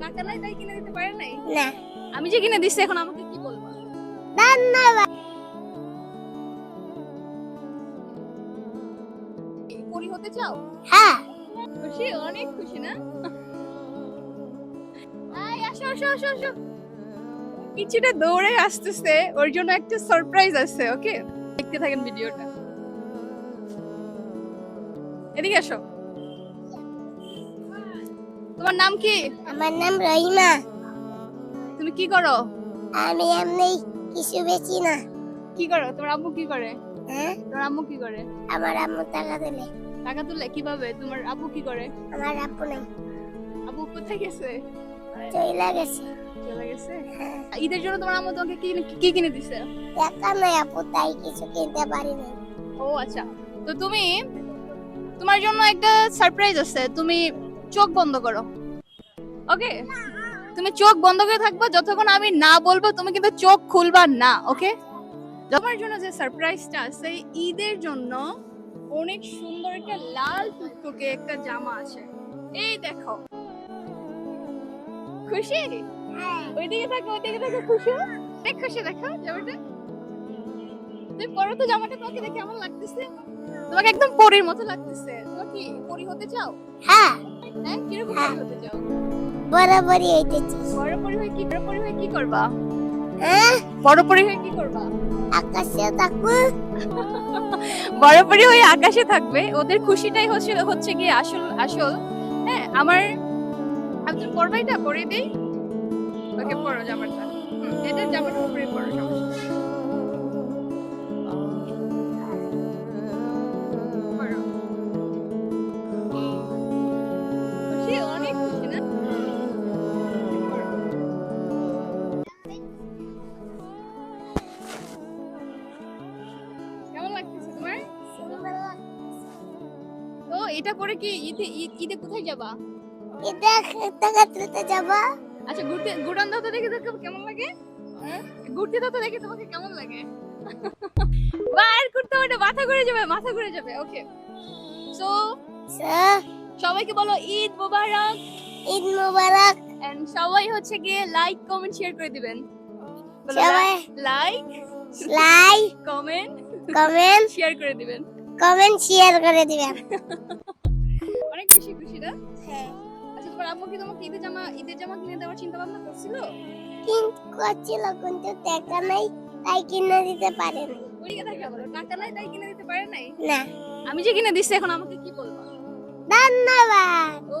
টাকা নাই তাই কিনে দিতে পারে নাই? না। আমি যে কিনে দিচ্ছি এখন আমাকে কি বলবো? ধন্যবাদ। পরি হতে চাও? হ্যাঁ। খুশি, অনেক খুশি না? আয় আসো আসো আসো আসো। কিছুটা দৌড়ে আসতেছে, ওর জন্য একটা সারপ্রাইজ আছে, ওকে? দেখতে থাকেন ভিডিওটা। এদিকে আসো। তোমার নাম কি? আমার নাম রহিমা। তুমি কি করো? আমি এমনি কিছু বেচি না। কি করো? তোমার আম্মু কি করে? হ্যাঁ, তোমার আম্মু কি করে? আমার আম্মু টাকা দিলে। টাকা তুলে কিভাবে? তোমার আব্বু কি করে? আমার আব্বু নাই, আব্বু কোথায় গেছে? চইলা গেছে। চলে গেছে। হ্যাঁ, ঈদের জন্য তোমার আম্মু তোমাকে কি কিনে দিছে? টাকা নাই আপু, তাই কিছু কিনতে পারি নাই। ও আচ্ছা, তো তুমি, তোমার জন্য একটা সারপ্রাইজ আছে। তুমি চোখ বন্ধ করো, ওকে? তুমি চোখ বন্ধ করে থাকবা যতক্ষণ আমি না বলবো, তুমি কিন্তু চোখ খুলবা না, ওকে? তোমার জন্য যে সারপ্রাইজটা আছে, ঈদের জন্য অনেক সুন্দর একটা লাল টুকটুকে একটা জামা আছে। এই দেখো, খুশি? ওইদিকে থাকো, ওইদিকে থাকো, খুশি? দেখ খুশি, দেখো জামাটা। তুমি পরো তো জামাটা, তোমাকে দেখে কেমন লাগতেছে? তোমাকে একদম পরীর মতো লাগতেছে। তুমি কি পরী হতে চাও? হ্যাঁ, হ্যাঁ, কিরকম হ্যাঁ। পরী হতে চাও? বরাবরই হইতেছি। বড় পরী হয়ে কি করবা? হ্যাঁ, বড় পরী হয়ে কি করবা? আকাশে থাকবো। বড় পরী হয়ে আকাশে থাকবে। ওদের খুশিটাই হচ্ছে কি আসল আসল। হ্যাঁ, আমার আপনি পরবা, এটা পরে দেই। ওকে, পরো জামাটা। এটা জামাটার উপরে পরো, সমস্যা নেই। পরো। খুশি, অনেক খুশি না? পরো। কেমন লাগতেছে তোমার? তো এটা পরে কি ঈদে কোথায় যাবা? এটা টাকা তুলতে যাবো। আচ্ছা, ঘুরতে দাও তো, দেখে দেখো কেমন লাগে। হ্যাঁ, ঘুরতে দাও তো, দেখে তোমাকে কেমন লাগে। বার করতে হবে না, মাথা ঘুরে যাবে, মাথা ঘুরে যাবে। ওকে, সো সবাইকে বলো ঈদ মোবারক। ঈদ মোবারক। এন্ড সবাই হচ্ছে গিয়ে লাইক কমেন্ট শেয়ার করে দিবেন। সবাই like like, comment comment, share করে দিবেন। কমেন্ট শেয়ার করে দিবেন। অনেক বেশি খুশি না? হ্যাঁ, আচ্ছা, তোমার আম্মু কি তোমাকে ঈদের জামা কিনে দেওয়ার চিন্তা ভাবনা করছিল? কিন্তু করছিল, কিন্তু টাকা নাই তাই কিনে দিতে পারে নাই। ওইদিকে থাকে বলো, টাকা নাই তাই কিনে দিতে পারে নাই? না। আমি যে কিনে দিচ্ছি এখন আমাকে কি বলবো? ধন্যবাদ। ও